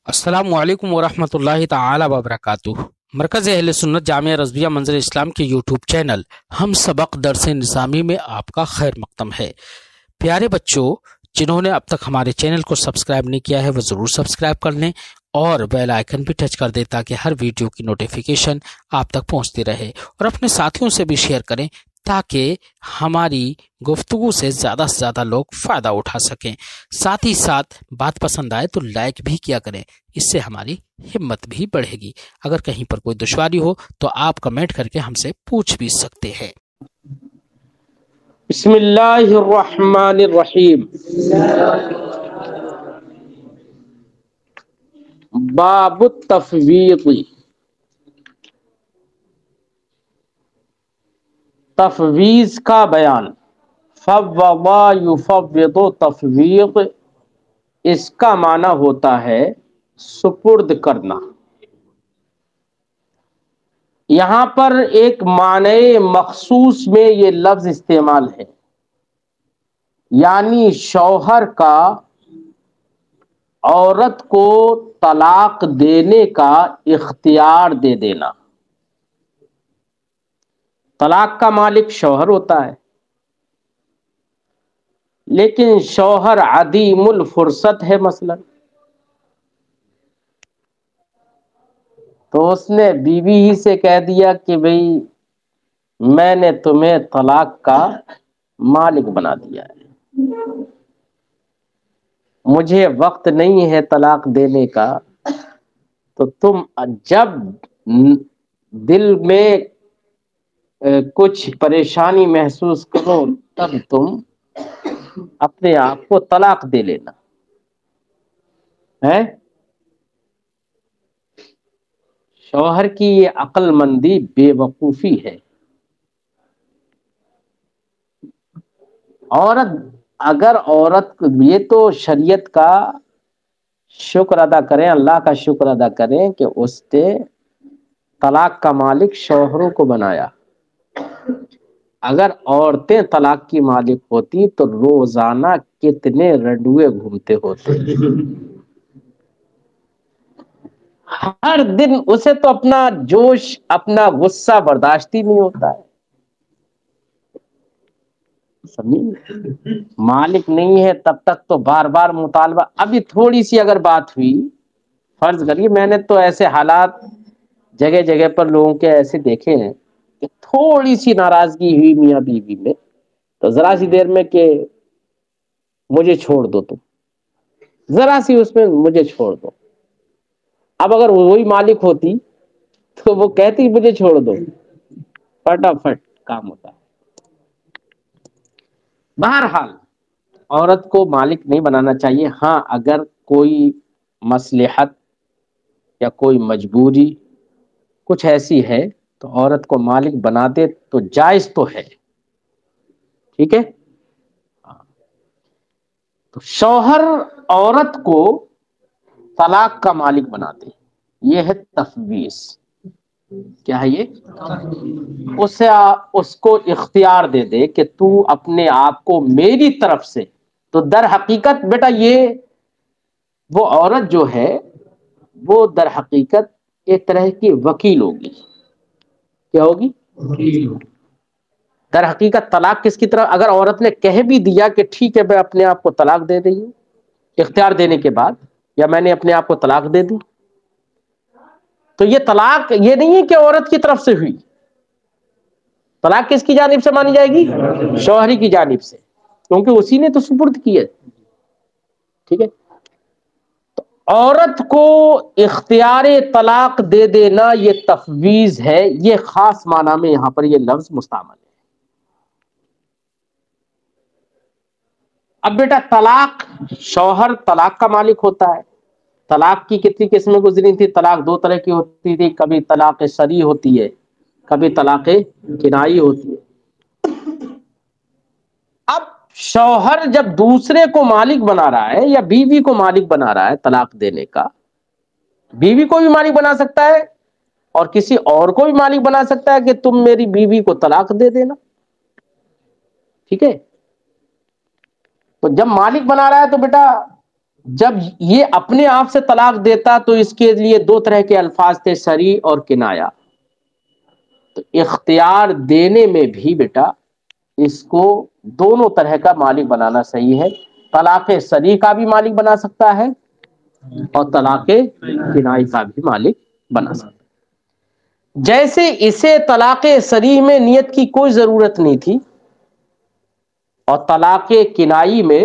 السلام علیکم ورحمۃ اللہ تعالی وبرکاتہ۔ مرکز اہل سنت جامعہ رضویہ منظر اسلام کے یوٹیوب چینل ہم سبق درس نظامی میں آپ کا خیر مقدم ہے۔ پیارے بچوں، جنہوں نے اب تک ہمارے چینل کو سبسکرائب نہیں کیا ہے وہ ضرور سبسکرائب کر لیں اور بیل آئیکن بھی ٹچ کر دیں تاکہ ہر ویڈیو کی نوٹیفیکیشن آپ تک پہنچتی رہے، اور اپنے ساتھیوں سے بھی شیئر کریں تاکہ ہماری گفتگو سے زیادہ لوگ فائدہ اٹھا سکیں۔ ساتھ ہی ساتھ بات پسند آئے تو لائک بھی کیا کریں، اس سے ہماری ہمت بھی بڑھے گی۔ اگر کہیں پر کوئی دشواری ہو تو آپ کمنٹ کر کے ہم سے پوچھ بھی سکتے ہیں۔ بسم اللہ الرحمن الرحیم۔ باب التفویض، تفویض کا بیان۔ فوض یفوض تفویض، اس کا معنی ہوتا ہے سپرد کرنا۔ یہاں پر ایک معنی مخصوص میں یہ لفظ استعمال ہے، یعنی شوہر کا عورت کو طلاق دینے کا اختیار دے دینا۔ طلاق کا مالک شوہر ہوتا ہے، لیکن شوہر عدیم الفرصت ہے مثلا، تو اس نے بیوی ہی سے کہہ دیا کہ بھئی میں نے تمہیں طلاق کا مالک بنا دیا ہے، مجھے وقت نہیں ہے طلاق دینے کا، تو تم جب دل میں کچھ پریشانی محسوس کرو تب تم اپنے آپ کو طلاق دے لینا ہے۔ شوہر کی یہ عقل مندی بے وقوفی ہے۔ عورت یہ تو شریعت کا شکر ادا کریں، اللہ کا شکر ادا کریں کہ اس نے طلاق کا مالک شوہروں کو بنایا۔ اگر عورتیں طلاق کی مالک ہوتی تو روزانہ کتنے رنڈوے گھومتے ہوتے، ہر دن اسے تو اپنا جوش اپنا غصہ برداشت ہی نہیں ہوتا ہے۔ مالک نہیں ہے تب تک تو بار بار مطالبہ۔ ابھی تھوڑی سی اگر بات ہوئی، فرض کریے میں نے تو ایسے حالات جگہ جگہ پر لوگوں کے ایسے دیکھے ہیں کہ تھوڑی سی ناراضگی ہوئی میاں بیوی میں تو ذرا سی دیر میں کہ مجھے چھوڑ دو، تم ذرا سی اس میں مجھے چھوڑ دو۔ اب اگر وہی مالک ہوتی تو وہ کہتی مجھے چھوڑ دو، فٹافٹ کام ہوتا ہے۔ بہرحال عورت کو مالک نہیں بنانا چاہیے، ہاں اگر کوئی مصلحت یا کوئی مجبوری کچھ ایسی ہے تو عورت کو مالک بنا دے تو جائز تو ہے، ٹھیک ہے۔ تو شوہر عورت کو طلاق کا مالک بنا دے، یہ ہے تفویض۔ کیا ہے یہ؟ اس کو اختیار دے دے کہ تو اپنے آپ کو میری طرف سے، تو در حقیقت بیٹا یہ وہ عورت جو ہے وہ در حقیقت ایک طرح کی وکیل ہوگی۔ کیا ہوگی؟ در حقیقت طلاق کس کی طرف، اگر عورت نے کہہ بھی دیا کہ ٹھیک ہے میں اپنے آپ کو طلاق دے رہی ہوں اختیار دینے کے بعد، یا میں نے اپنے آپ کو طلاق دے دی، تو یہ طلاق یہ نہیں ہے کہ عورت کی طرف سے ہوئی، طلاق کس کی جانب سے مانی جائے گی؟ شوہری کی جانب سے، کیونکہ اسی نے تو سپرد کی ہے، ٹھیک ہے۔ تو عورت کو اختیار طلاق دے دینا یہ تفویض ہے، یہ خاص معنی میں یہاں پر یہ لفظ مستعمل ہے۔ اب بیٹا طلاق، شوہر طلاق کا مالک ہوتا ہے۔ طلاق کی کتنی قسمیں گزری تھی؟ طلاق دو طرح کی ہوتی تھی، کبھی طلاق صریح ہوتی ہے، کبھی طلاق کنائی ہوتی ہے۔ اب شوہر جب دوسرے کو مالک بنا رہا ہے یا بیوی کو مالک بنا رہا ہے طلاق دینے کا، بیوی کو بھی مالک بنا سکتا ہے اور کسی اور کو بھی مالک بنا سکتا ہے کہ تم میری بیوی کو طلاق دے دینا، ٹھیک ہے۔ تو جب مالک بنا رہا ہے تو بیٹا جب یہ اپنے آپ سے طلاق دیتا تو اس کے لیے دو طرح کے الفاظ تھے، صریح اور کنایا. تو اختیار دینے میں بھی بیٹا اس کو دونوں طرح کا مالک بنانا صحیح ہے. طلاق صریح کا بھی مالک بنا سکتا ہے اور طلاق کنائی کا بھی مالک بنا سکتا ہے. جیسے اسے طلاق صریح میں نیت کی کوئی ضرورت نہیں تھی اور طلاق کنائی میں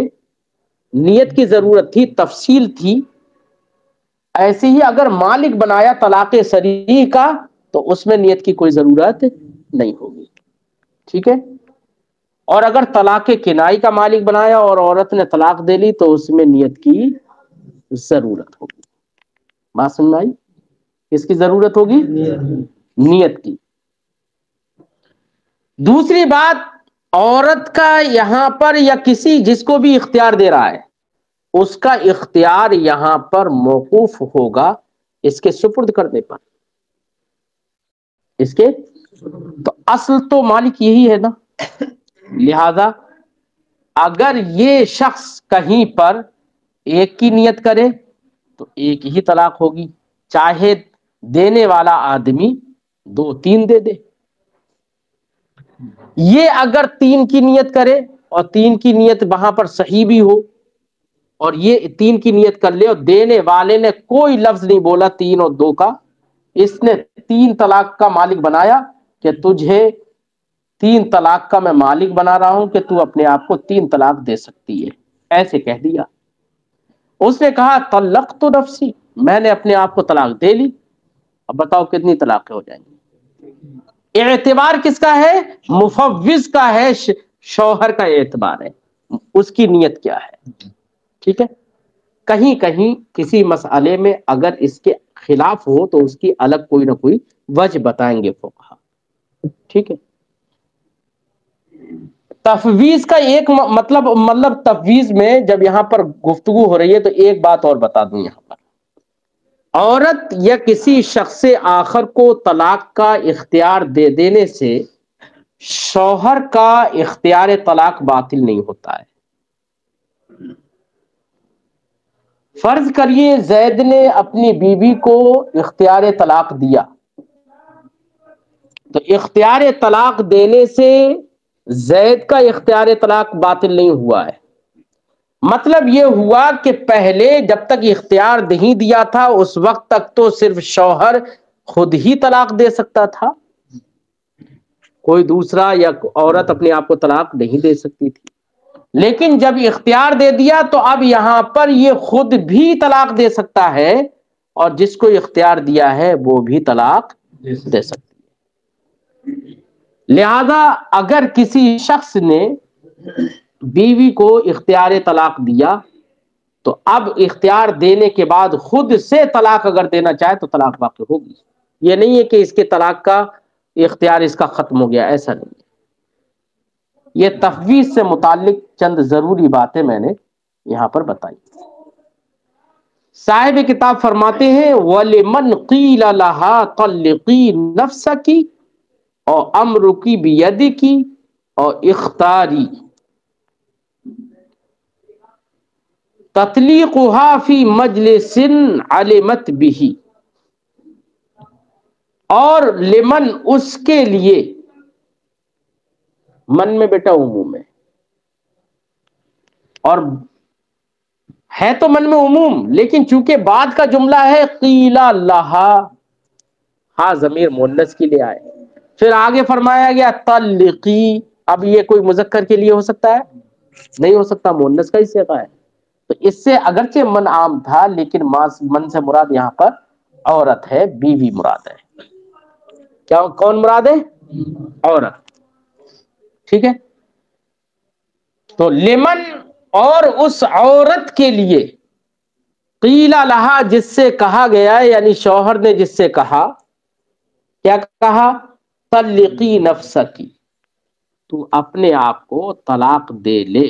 نیت کی ضرورت تھی، تفصیل تھی، ایسے ہی اگر مالک بنایا طلاق صریح کا تو اس میں نیت کی کوئی ضرورت نہیں ہوگی. ٹھیک ہے. اور اگر طلاق کنائی کا مالک بنایا اور عورت نے طلاق دے لی تو اس میں نیت کی ضرورت ہوگی. بات سمجھ آئی؟ کس کی ضرورت ہوگی؟ نیت کی. دوسری بات، عورت کا یہاں پر یا کسی جس کو بھی اختیار دے رہا ہے اس کا اختیار یہاں پر موقوف ہوگا اس کے سپرد کرنے پر. اس کے تو اصل تو مالک یہی ہے نا. لہذا اگر یہ شخص کہیں پر ایک کی نیت کرے تو ایک ہی طلاق ہوگی، چاہے دینے والا آدمی 2-3 دے دے. یہ اگر 3 کی نیت کرے اور 3 کی نیت وہاں پر صحیح بھی ہو اور یہ 3 کی نیت کر لے اور دینے والے نے کوئی لفظ نہیں بولا 3 اور 2 کا، اس نے 3 طلاق کا مالک بنایا کہ تجھے 3 طلاق کا میں مالک بنا رہا ہوں کہ تو اپنے آپ کو 3 طلاق دے سکتی ہے، ایسے کہہ دیا. اس نے کہا طلقت نفسی، میں نے اپنے آپ کو طلاق دے لی. اب بتاؤ کتنی طلاقیں ہو جائیں گی؟ اعتبار کس کا ہے؟ مفوض کا ہے، شوہر کا اعتبار ہے، اس کی نیت کیا ہے. ٹھیک ہے. کہیں کہیں کسی مسئلے میں اگر اس کے خلاف ہو تو اس کی الگ کوئی نہ کوئی وجہ بتائیں گے فقہا. ٹھیک ہے. تفویض کا ایک مطلب تفویض میں جب یہاں پر گفتگو ہو رہی ہے تو ایک بات اور بتا دوں، یہاں پر عورت یا کسی شخص آخر کو طلاق کا اختیار دے دینے سے شوہر کا اختیار طلاق باطل نہیں ہوتا ہے. فرض کریے زید نے اپنی بیوی کو اختیار طلاق دیا تو اختیار طلاق دینے سے زید کا اختیار طلاق باطل نہیں ہوا ہے. مطلب یہ ہوا کہ پہلے جب تک اختیار نہیں دیا تھا اس وقت تک تو صرف شوہر خود ہی طلاق دے سکتا تھا، کوئی دوسرا یا عورت اپنے آپ کو طلاق نہیں دے سکتی تھی. لیکن جب اختیار دے دیا تو اب یہاں پر یہ خود بھی طلاق دے سکتا ہے اور جس کو اختیار دیا ہے وہ بھی طلاق دے سکتی ہے. لہذا اگر کسی شخص نے بیوی کو اختیار طلاق دیا تو اب اختیار دینے کے بعد خود سے طلاق اگر دینا چاہے تو طلاق واقع ہوگی. یہ نہیں ہے کہ اس کے طلاق کا اختیار اس کا ختم ہو گیا، ایسا نہیں ہے. یہ تفویض سے متعلق چند ضروری باتیں میں نے یہاں پر بتائی. صاحب کتاب فرماتے ہیں وَلِمَنْ قِيلَ لَهَا طَلِّقِي نَفْسَكِ اور أَمْرُكِ بِيَدِكِ اور اختاری تطلیقها فی مجلس علمت به، اور لمن اس کے لیے، من میں بیٹا عموم ہے اور ہے تو من میں عموم لیکن چونکہ بعد کا جملہ ہے قیلا لہا، ہاں ضمیر مؤنث کے لیے آئے، پھر آگے فرمایا گیا طلقی. اب یہ کوئی مذکر کے لیے ہو سکتا ہے؟ نہیں ہو سکتا، مؤنث کا ہی صیغہ ہے. تو اس سے اگرچہ من عام تھا لیکن من سے مراد یہاں پر عورت ہے، بیوی مراد ہے. کیا کون مراد ہے؟ عورت. ٹھیک ہے. تو لمن اور اس عورت کے لیے، قیلا لہا جس سے کہا گیا یعنی شوہر نے جس سے کہا، کیا کہا؟ طلقی نفسکی، تو اپنے آپ کو طلاق دے لے.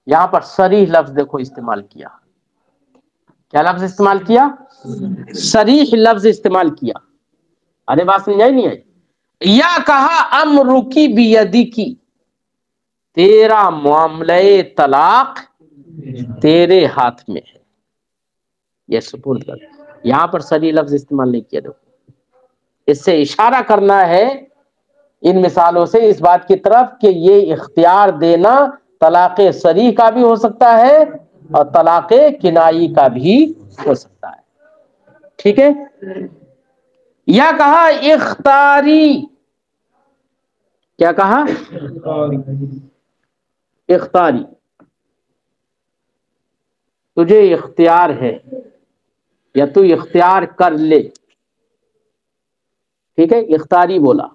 یہاں پر صریح لفظ دیکھو استعمال کیا. کیا لفظ استعمال کیا؟ صریح لفظ استعمال کیا. ارے بات سمجھ آئی نہیں آئی؟ یا کہا امرکی بیدی کی، تیرا معاملہ طلاق تیرے ہاتھ میں ہے، یہ سپرد کر. یہاں پر سری لفظ استعمال نہیں کیا. دیکھو اس سے اشارہ کرنا ہے ان مثالوں سے اس بات کی طرف کہ یہ اختیار دینا طلاق صریح کا بھی ہو سکتا ہے اور طلاق کنائی کا بھی ہو سکتا ہے. ٹھیک ہے. یا کہا اختاری، کیا کہا؟ اختاری، تجھے اختیار ہے یا تو اختیار کر لے. ٹھیک ہے، اختاری بولا،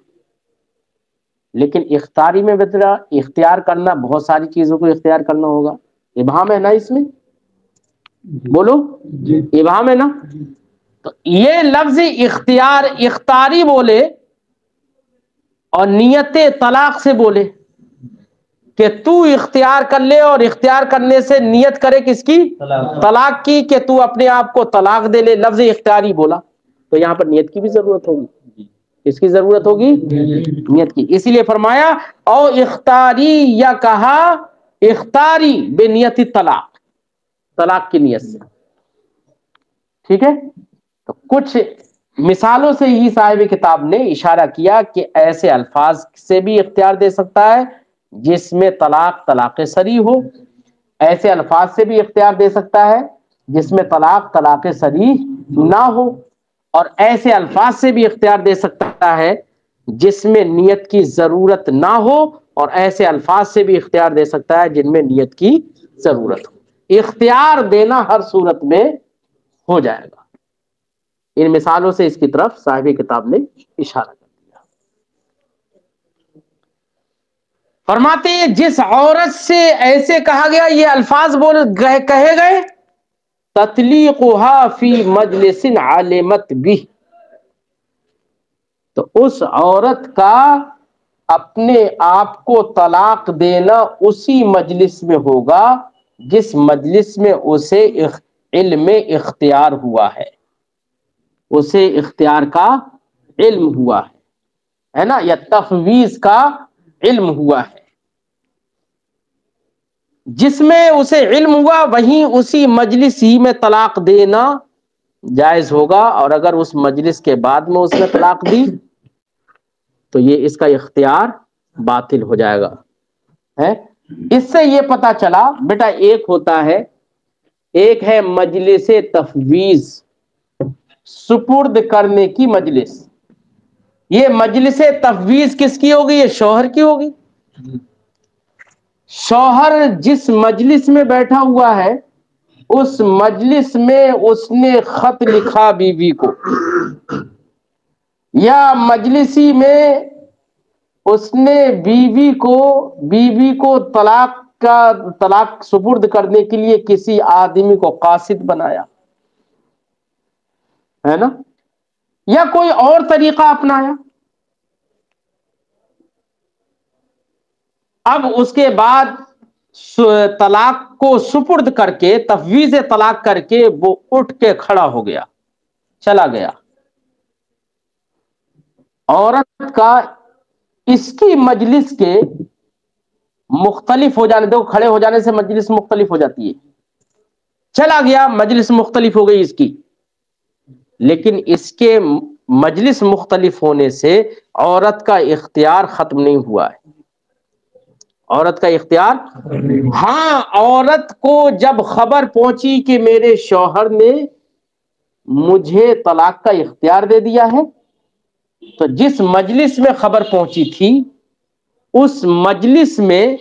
لیکن اختیاری میں بتلا اختیار کرنا بہت ساری چیزوں کو اختیار کرنا ہوگا. ابہام ہے نا اس میں، بولو ابہام ہے نا. تو یہ لفظ اختیار اختیاری بولے اور نیت طلاق سے بولے کہ تو اختیار کر لے، اور اختیار کرنے سے نیت کرے کس کی؟ طلاق کی، کہ تو اپنے آپ کو طلاق دے لے. لفظ اختیاری بولا تو یہاں پر نیت کی بھی ضرورت ہوگی. اس کی ضرورت ہوگی نیت کی. اسی لیے فرمایا او اختاری، یا کہا اختاری بے نیت طلاق، طلاق کی نیت سے. ٹھیک ہے. تو کچھ مثالوں سے ہی صاحب کتاب نے اشارہ کیا کہ ایسے الفاظ سے بھی اختیار دے سکتا ہے جس میں طلاق صریح ہو، ایسے الفاظ سے بھی اختیار دے سکتا ہے جس میں طلاق صریح نہ ہو، اور ایسے الفاظ سے بھی اختیار دے سکتا ہے جس میں نیت کی ضرورت نہ ہو، اور ایسے الفاظ سے بھی اختیار دے سکتا ہے جن میں نیت کی ضرورت ہو. اختیار دینا ہر صورت میں ہو جائے گا. ان مثالوں سے اس کی طرف صاحب کتاب نے اشارہ کر دیا. فرماتے ہیں جس عورت سے ایسے کہا گیا، یہ الفاظ کہے گئے، تطلیقها فی مجلس علمت بھی، تو اس عورت کا اپنے آپ کو طلاق دینا اسی مجلس میں ہوگا جس مجلس میں اسے علم اختیار ہوا ہے، اسے اختیار کا علم ہوا ہے نا، یا تفویض کا علم ہوا ہے. جس میں اسے علم ہوا وہیں اسی مجلس ہی میں طلاق دینا جائز ہوگا، اور اگر اس مجلس کے بعد میں اس نے طلاق دی تو یہ اس کا اختیار باطل ہو جائے گا. ہے اس سے یہ پتا چلا بیٹا، ایک ہوتا ہے، ایک ہے مجلس تفویض، سپرد کرنے کی مجلس. یہ مجلس تفویض کس کی ہوگی؟ یہ شوہر کی ہوگی. شوہر جس مجلس میں بیٹھا ہوا ہے اس مجلس میں اس نے خط لکھا بیوی کو، یا مجلسی میں اس نے بیوی کو طلاق سپرد کرنے کے لیے کسی آدمی کو قاصد بنایا، ہے نا، یا کوئی اور طریقہ اپنایا. اب اس کے بعد طلاق کو سپرد کر کے، تفویض طلاق کر کے وہ اٹھ کے کھڑا ہو گیا، چلا گیا. عورت کا اس کی مجلس کے مختلف ہو جانے، دیکھو کھڑے ہو جانے سے مجلس مختلف ہو جاتی ہے، چلا گیا مجلس مختلف ہو گئی اس کی، لیکن اس کے مجلس مختلف ہونے سے عورت کا اختیار ختم نہیں ہوا ہے. عورت کا اختیار، ہاں، عورت کو جب خبر پہنچی کہ میرے شوہر نے مجھے طلاق کا اختیار دے دیا ہے، تو جس مجلس میں خبر پہنچی تھی اس مجلس میں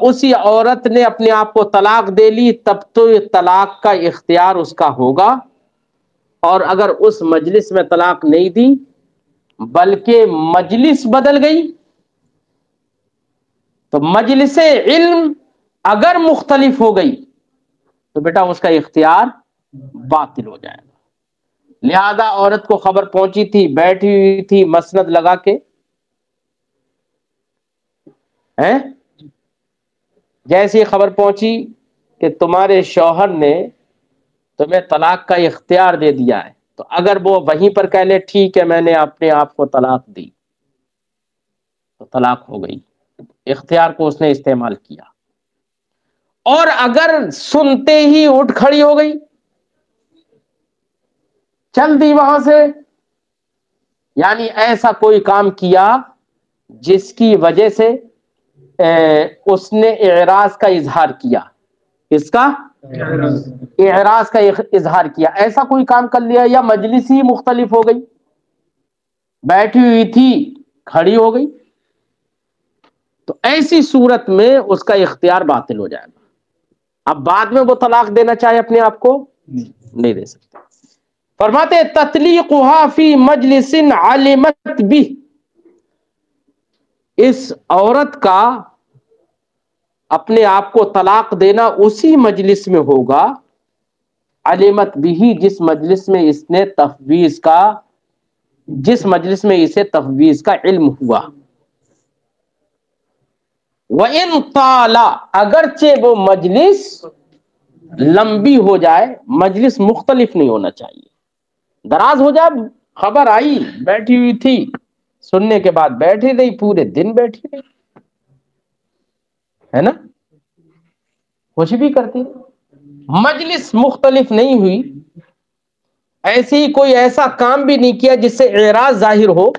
اسی عورت نے اپنے آپ کو طلاق دے لی، تب تو طلاق کا اختیار اس کا ہوگا. اور اگر اس مجلس میں طلاق نہیں دی بلکہ مجلس بدل گئی تو مجلس علم اگر مختلف ہو گئی تو بیٹا اس کا اختیار باطل ہو جائے گا. لہذا عورت کو خبر پہنچی تھی، بیٹھی ہوئی تھی مسند لگا کے، جیسی خبر پہنچی کہ تمہارے شوہر نے تمہیں طلاق کا اختیار دے دیا ہے، تو اگر وہ وہیں پر کہہ لے ٹھیک ہے میں نے اپنے آپ کو طلاق دی تو طلاق ہو گئی، اختیار کو اس نے استعمال کیا. اور اگر سنتے ہی اٹھ کھڑی ہو گئی، چل دی وہاں سے، یعنی ایسا کوئی کام کیا جس کی وجہ سے اس نے اعراض کا اظہار کیا، اس کا اعراض کا اظہار کیا، ایسا کوئی کام کر لیا، یا مجلس ہی مختلف ہو گئی، بیٹھی ہوئی تھی کھڑی ہو گئی، تو ایسی صورت میں اس کا اختیار باطل ہو جائے گا۔ اب بعد میں وہ طلاق دینا چاہے اپنے آپ کو نہیں دے سکتے۔ فرماتے تطلیقها فی مجلس علمت بھی، اس عورت کا اپنے آپ کو طلاق دینا اسی مجلس میں ہوگا، علمت بھی، جس مجلس میں اس نے تفویض کا، جس مجلس میں اسے تفویض کا علم ہوا۔ وَإِن طَالَ، اگرچہ وہ مجلس لمبی ہو جائے، مجلس مختلف نہیں ہونا چاہیے، دراز ہو جائے، خبر آئی بیٹھی ہوئی تھی، سننے کے بعد بیٹھی رہی، پورے دن بیٹھی رہی، ہے نا، کچھ بھی کرتی رہی، مجلس مختلف نہیں ہوئی، ایسے ہی کوئی ایسا کام بھی نہیں کیا جس سے اعراض ظاہر ہو،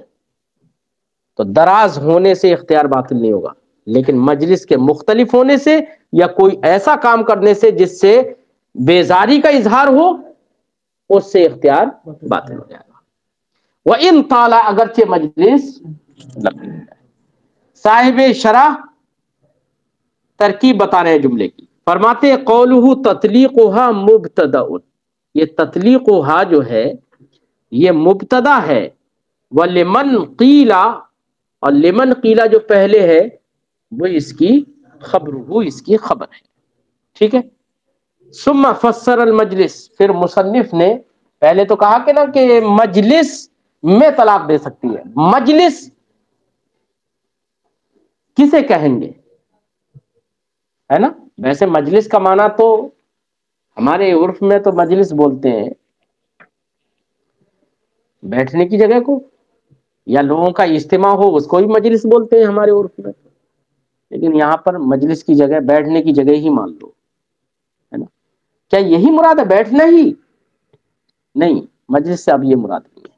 تو دراز ہونے سے اختیار باطل نہیں ہوگا، لیکن مجلس کے مختلف ہونے سے یا کوئی ایسا کام کرنے سے جس سے بیزاری کا اظہار ہو، اس سے اختیار باطل ہو جائے گا۔ وَإِن طَالَ، اگرچہ مجلس لمبی ہو جائے۔ صاحب شرح ترکیب بتا رہے ہیں جملے کی، فرماتے ہیں قولہ تطلیقها مبتدأ، یہ تطلیقها جو ہے یہ مبتدا ہے، وَلِمَنْ قِیلَ، اور لمن قیلا جو پہلے ہے وہ اس کی خبر، وہ اس کی خبر ہے، ٹھیک ہے۔ ثم فسر المجلس، پھر مصنف نے پہلے تو کہا کہ نا کہ مجلس میں طلاق دے سکتی ہے، مجلس کسے کہیں گے، ہے نا، ویسے مجلس کا معنی تو ہمارے عرف میں تو مجلس بولتے ہیں بیٹھنے کی جگہ کو، یا لوگوں کا اجتماع ہو اس کو بھی مجلس بولتے ہیں ہمارے عرف میں، لیکن یہاں پر مجلس کی جگہ بیٹھنے کی جگہ ہی مان لو، ہے نا۔ کیا یہی مراد ہے بیٹھنا ہی؟ نہیں، مجلس سے اب یہ مراد نہیں ہے۔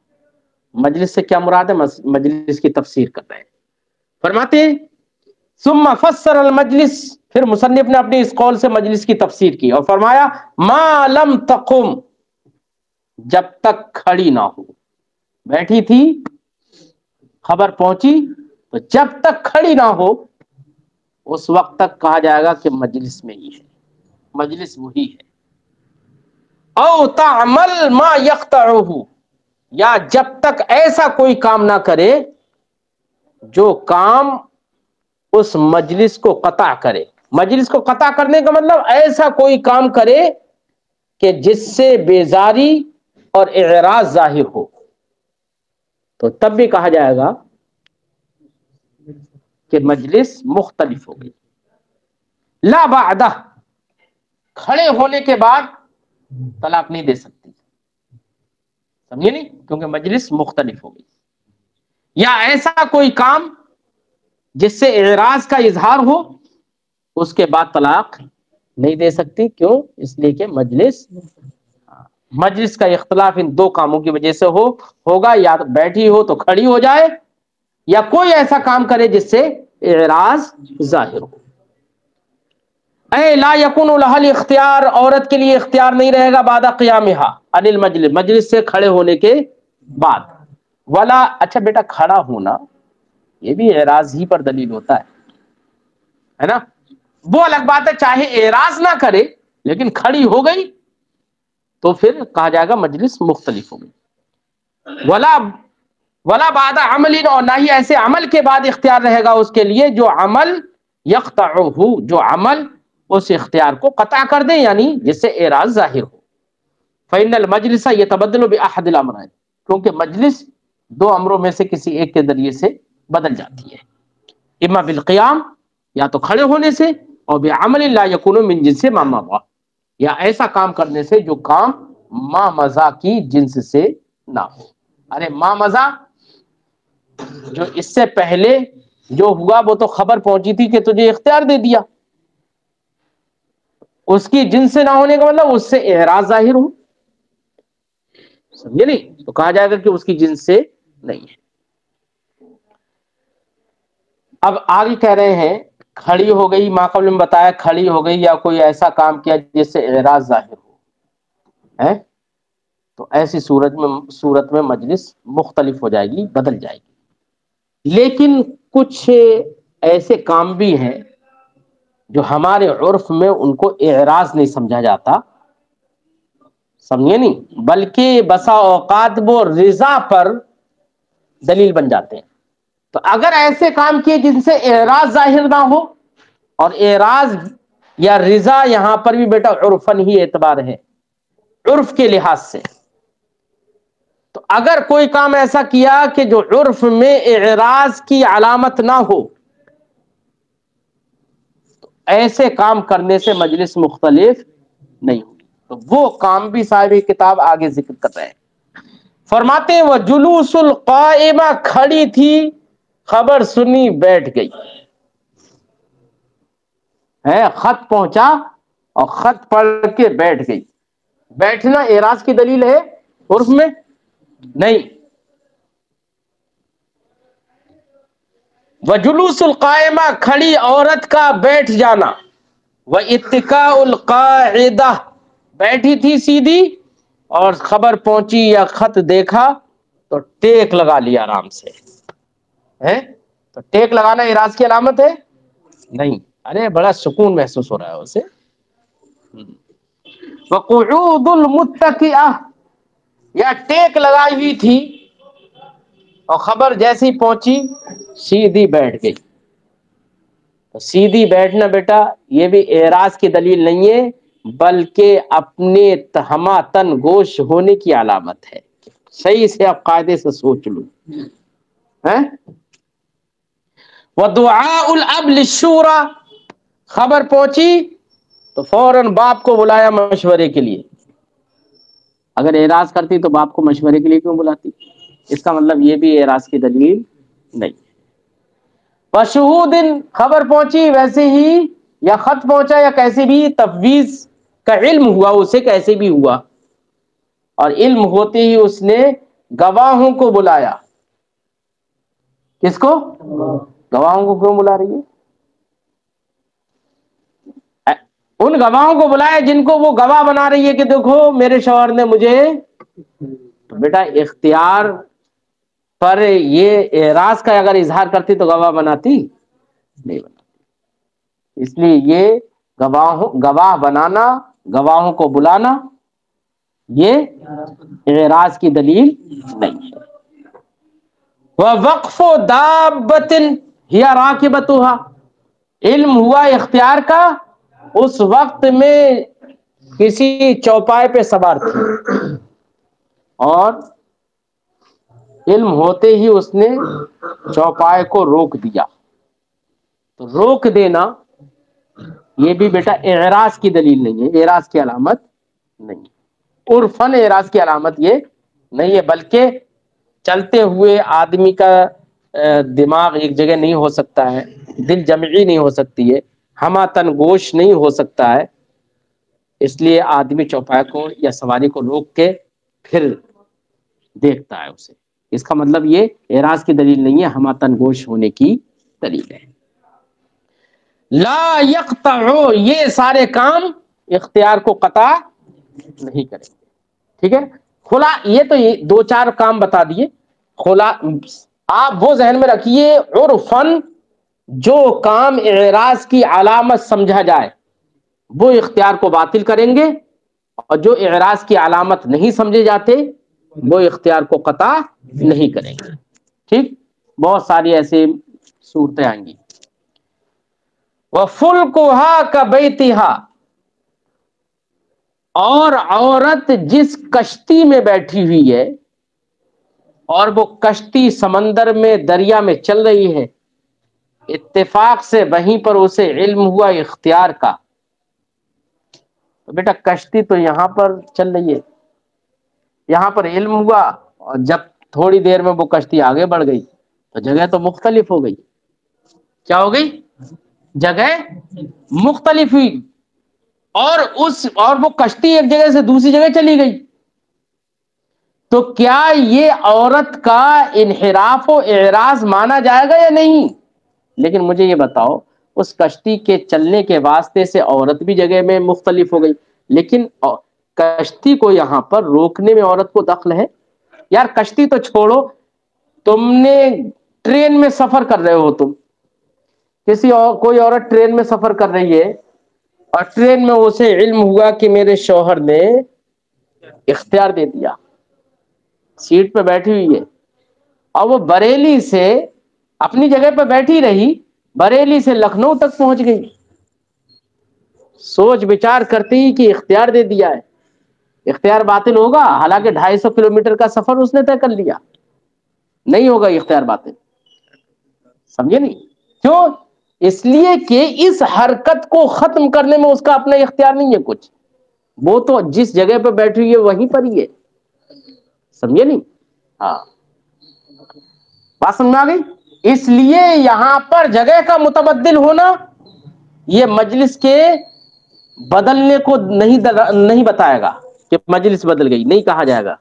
مجلس سے کیا مراد ہے؟ مجلس کی تفسیر کر رہے ہیں، فرماتے ہیں ثم فسر المجلس، پھر مصنف نے اپنے اس قول سے مجلس کی تفسیر کی اور فرمایا ما لم تقم، جب تک کھڑی نہ ہو، بیٹھی تھی، خبر پہنچی، تو جب تک کھڑی نہ ہو اس وقت تک کہا جائے گا کہ مجلس میں ہی ہے، مجلس وہی ہے۔ او تعمل ما یقطعہ، یا جب تک ایسا کوئی کام نہ کرے جو کام اس مجلس کو قطع کرے، مجلس کو قطع کرنے کا مطلب ایسا کوئی کام کرے کہ جس سے بیزاری اور اعراض ظاہر ہو، تو تب بھی کہا جائے گا کہ مجلس مختلف ہو گئی۔ لا بعدہ، کھڑے ہونے کے بعد طلاق نہیں دے سکتی، سمجھے نہیں، کیونکہ مجلس مختلف ہو گئی۔ یا ایسا کوئی کام جس سے اعراض کا اظہار ہو، اس کے بعد طلاق نہیں دے سکتی، کیوں؟ اس لیے کہ مجلس کا اختلاف ان دو کاموں کی وجہ سے ہوگا، یا بیٹھی ہو تو کھڑی ہو جائے، یا کوئی ایسا کام کرے جس سے اعراض ظاہر ہو۔ اے لا یکون لها الاختیار، عورت کے لیے اختیار نہیں رہے گا بعد قیامها عن المجلس، مجلس سے کھڑے ہونے کے بعد، ولا، اچھا بیٹا کھڑا ہونا یہ بھی اعراض ہی پر دلیل ہوتا ہے نا، وہ الگ بات ہے چاہے اعراض نہ کرے لیکن کھڑی ہو گئی تو پھر کہا جائے گا مجلس مختلف ہو گئی۔ ولا بعد عمل، اور نہ ہی ایسے عمل کے بعد اختیار رہے گا اس کے لیے جو عمل یقطعہ، جو عمل اس اختیار کو قطع کر دے، یعنی جس سے اعراض ظاہر ہو۔ فإن المجلس يتبدل بأحد الامرين، کیونکہ مجلس دو امروں میں سے کسی ایک کے ذریعے سے بدل جاتی ہے، اما بالقیام، یا تو کھڑے ہونے سے، اور بعمل لا يكون من جنس ما مضى، یا ایسا کام کرنے سے جو کام ما مضى کی جنس سے نہ ہو۔ ارے ما مضى جو اس سے پہلے جو ہوا وہ تو خبر پہنچی تھی کہ تجھے اختیار دے دیا، اس کی جن سے نہ ہونے کا مطلب اس سے اعراض ظاہر ہو، سمجھے نہیں؟ تو کہا جائے گا کہ اس کی جن سے نہیں ہے۔ اب آگے کہہ رہے ہیں کھڑی ہو گئی، ما قبل میں بتایا کھڑی ہو گئی یا کوئی ایسا کام کیا جس سے اعراض ظاہر ہو ہے، تو ایسی صورت میں مجلس مختلف ہو جائے گی، بدل جائے گی۔ لیکن کچھ ایسے کام بھی ہیں جو ہمارے عرف میں ان کو اعراض نہیں سمجھا جاتا، سمجھے نہیں، بلکہ بسا اوقات وہ رضا پر دلیل بن جاتے ہیں۔ تو اگر ایسے کام کیے جن سے اعراض ظاہر نہ ہو، اور اعراض یا رضا یہاں پر بھی بیٹا عرفن ہی اعتبار ہے، عرف کے لحاظ سے، تو اگر کوئی کام ایسا کیا کہ جو عرف میں اعراض کی علامت نہ ہو، تو ایسے کام کرنے سے مجلس مختلف نہیں ہوگی۔ تو وہ کام بھی صاحب کتاب آگے ذکر کر رہے ہیں، فرماتے ہیں وہ جلوس القائمہ، کھڑی تھی خبر سنی بیٹھ گئی ہے، خط پہنچا اور خط پڑھ کے بیٹھ گئی۔ بیٹھنا اعراض کی دلیل ہے عرف میں نہیں۔ وجلوس القائمہ، کھڑی عورت کا بیٹھ جانا، واتکاء القاعدہ، بیٹھی تھی سیدھی اور خبر پہنچی یا خط دیکھا تو ٹیک لگا لیا آرام سے ہے، تو ٹیک لگانا اعراض کی علامت ہے نہیں، ارے بڑا سکون محسوس ہو رہا ہے اسے۔ وقعود المتکئہ، یا ٹیک لگائی ہوئی تھی اور خبر جیسی پہنچی سیدھی بیٹھ گئی۔ تو سیدھی بیٹھنا بیٹا یہ بھی اعراض کی دلیل نہیں ہے، بلکہ اپنے تہماتن گوش ہونے کی علامت ہے۔ صحیح سے آپ قاعدے سے سوچ لو ہیں۔ وَدُعَاءُ الْأَبْ لِلشُّورَى، خبر پہنچی تو فوراً باپ کو بلایا مشورے کے لیے۔ اگر اعراض کرتی تو باپ کو مشورے کے لیے کیوں بلاتی؟ اس کا مطلب یہ بھی اعراض کی دلیل نہیں۔ وَشُهُودٍ، خبر پہنچی ویسے ہی یا خط پہنچا یا کیسے بھی تفویض کا علم ہوا اسے، کیسے بھی ہوا، اور علم ہوتے ہی اس نے گواہوں کو بلایا۔ کس کو؟ گواہوں کو کیوں بلا رہی ہے؟ ان گواہوں کو بلایا جن کو وہ گواہ بنا رہی ہے کہ دیکھو میرے شوہر نے مجھے، تو بیٹا اختیار پر یہ اعراض کا اگر اظہار کرتی تو گواہ بناتی نہیں بناتی۔ اس لیے یہ گواہ بنانا، گواہوں کو بلانا، یہ اعراض کی دلیل نہیں ہے۔ وَوَقْفُ دَابَّةٍ هِيَ رَاكِبَتُهَا، علم ہوا اختیار کا اس وقت میں کسی چوپائے پہ سوار تھی، اور علم ہوتے ہی اس نے چوپائے کو روک دیا۔ تو روک دینا یہ بھی بیٹا اعراض کی دلیل نہیں ہے، اعراض کی علامت نہیں، عرفاً اعراض کی علامت یہ نہیں ہے، بلکہ چلتے ہوئے آدمی کا دماغ ایک جگہ نہیں ہو سکتا ہے، دل جمعی نہیں ہو سکتی ہے، ہمہ تن گوش نہیں ہو سکتا ہے، اس لیے آدمی چوپائے کو یا سواری کو روک کے پھر دیکھتا ہے اسے۔ اس کا مطلب یہ اعراض کی دلیل نہیں ہے، ہمہ تن گوش ہونے کی دلیل ہے۔ لا یقطع، یہ سارے کام اختیار کو قطع نہیں کریں گے، ٹھیک ہے۔ کھلا، یہ تو یہ دو چار کام بتا دیے، کھلا آپ وہ ذہن میں رکھیے عرفاً جو کام اعراض کی علامت سمجھا جائے وہ اختیار کو باطل کریں گے، اور جو اعراض کی علامت نہیں سمجھے جاتے وہ اختیار کو قطع نہیں کریں گے، ٹھیک۔ بہت ساری ایسی صورتیں آئیں گی۔ وَفُلْكُهَا كَبَيْتِهَا، اور عورت جس کشتی میں بیٹھی ہوئی ہے اور وہ کشتی سمندر میں دریا میں چل رہی ہے، اتفاق سے وہیں پر اسے علم ہوا اختیار کا، تو بیٹا کشتی تو یہاں پر چل رہی ہے، یہاں پر علم ہوا، اور جب تھوڑی دیر میں وہ کشتی آگے بڑھ گئی تو جگہ تو مختلف ہو گئی، کیا ہو گئی؟ جگہ مختلف ہوئی، اور وہ کشتی ایک جگہ سے دوسری جگہ چلی گئی، تو کیا یہ عورت کا انحراف و اعراض مانا جائے گا یا نہیں؟ لیکن مجھے یہ بتاؤ، اس کشتی کے چلنے کے واسطے سے عورت بھی جگہ میں مختلف ہو گئی، لیکن کشتی کو یہاں پر روکنے میں عورت کو دخل ہے؟ یار کشتی تو چھوڑو، تم نے ٹرین میں سفر کر رہے ہو، تم کوئی عورت ٹرین میں سفر کر رہی ہے اور ٹرین میں اسے علم ہوا کہ میرے شوہر نے اختیار دے دیا، سیٹ پہ بیٹھی ہوئی ہے، اور وہ بریلی سے اپنی جگہ پہ بیٹھی رہی، بریلی سے لکھنؤ تک پہنچ گئی، سوچ بچار کرتی ہی کہ اختیار دے دیا ہے، اختیار باطل ہوگا؟ حالانکہ 250 کلومیٹر کا سفر اس نے طے کر لیا، نہیں ہوگا اختیار باطل، سمجھے نہیں؟ کیوں؟ اس لیے کہ اس حرکت کو ختم کرنے میں اس کا اپنا اختیار نہیں ہے کچھ، وہ تو جس جگہ پہ بیٹھی ہوئی ہے وہیں پر ہی ہے، سمجھے نہیں؟ ہاں بات سمجھ میں آ گئی؟ اس لیے یہاں پر جگہ کا متبدل ہونا یہ مجلس کے بدلنے کو نہیں بتائے گا کہ مجلس بدل گئی، نہیں کہا جائے گا۔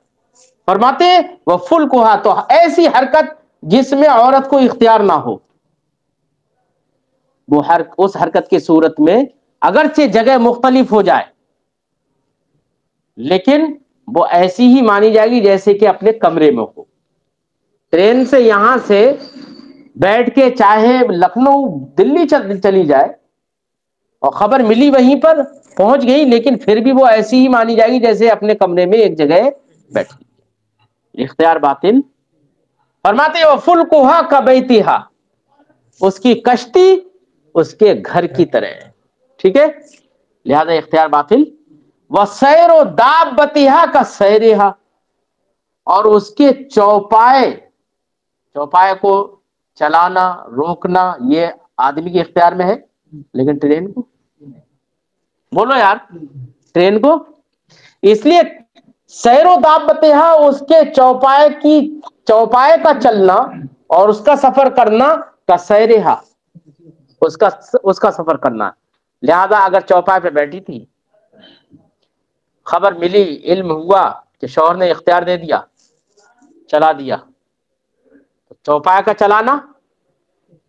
فرماتے وہ فل کوہا، تو ایسی حرکت جس میں عورت کو اختیار نہ ہو، وہ اس حرکت کی صورت میں اگرچہ جگہ مختلف ہو جائے لیکن وہ ایسی ہی مانی جائے گی جیسے کہ اپنے کمرے میں ہو۔ ٹرین سے یہاں سے بیٹھ کے چاہے لکھنؤ دلی چلی جائے اور خبر ملی وہیں پر پہنچ گئی، لیکن پھر بھی وہ ایسی ہی مانی جائے گی جیسے اپنے کمرے میں ایک جگہ بیٹھی، اختیار باطل۔ فرماتے وہ فل کوہا کا بیتھا، اس کی کشتی اس کے گھر کی طرح ہے، ٹھیک ہے، لہذا اختیار باطل۔ وسیر و دابتھا کا سیرھا، اور اس کے چوپائے کو چلانا روکنا یہ آدمی کے اختیار میں ہے، لیکن ٹرین کو بولو یار، ٹرین کو، اس لیے سیر و دابتھا اس کے چوپائے کا چلنا اور اس کا سفر کرنا کا سیرھا، اس کا سفر کرنا، لہذا اگر چوپائے پہ بیٹھی تھی، خبر ملی، علم ہوا کہ شوہر نے اختیار دے دیا، چلا دیا، چوپائے کا چلانا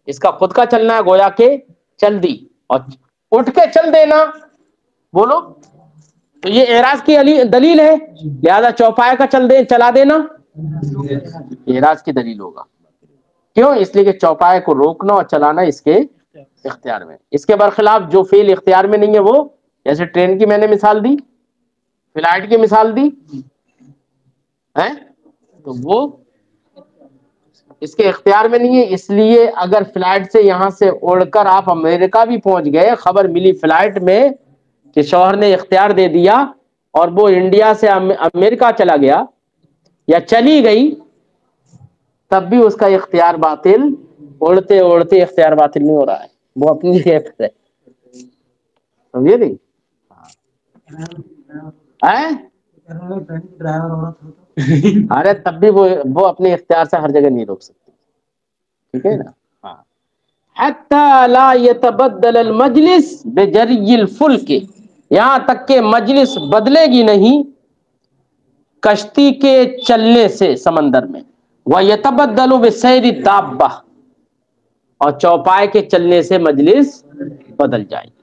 اس کا خود کا چلنا ہے، گویا کہ چل دی، اور اٹھ کے چل دینا، بولو تو یہ اعراض کی دلیل ہے، لہذا چوپائے کا چلا دینا اعراض کی دلیل ہوگا۔ کیوں؟ اس لیے کہ چوپائے کو روکنا اور چلانا اس کے اختیار میں، اس کے برخلاف جو فعل اختیار میں نہیں ہے، وہ جیسے ٹرین کی میں نے مثال دی، فلائٹ کی مثال دی ہے، تو وہ اس کے اختیار میں نہیں ہے۔ اس لیے اگر فلائٹ سے یہاں سے اڑ کر آپ امریکہ بھی پہنچ گئے، خبر ملی فلائٹ میں کہ شوہر نے اختیار دے دیا اور وہ انڈیا سے امریکہ چلا گیا یا چلی گئی، تب بھی اس کا اختیار باطل، اڑتے اڑتے اختیار باطل نہیں ہو رہا ہے، وہ اپنی جگہ پر ہے، سمجھے نہیں؟ ارے تب بھی وہ اپنے اختیار سے ہر جگہ نہیں روک سکتی، ٹھیک ہے نا؟ ہاں، حتی لا يتبدل المجلس بجری الفلک، یہاں تک کہ مجلس بدلے گی نہیں کشتی کے چلنے سے سمندر میں، وَيَتَبَدَّلُ بِسَيْرِ الدَّابَّةِ، اور چوپائے کے چلنے سے مجلس بدل جائے گی۔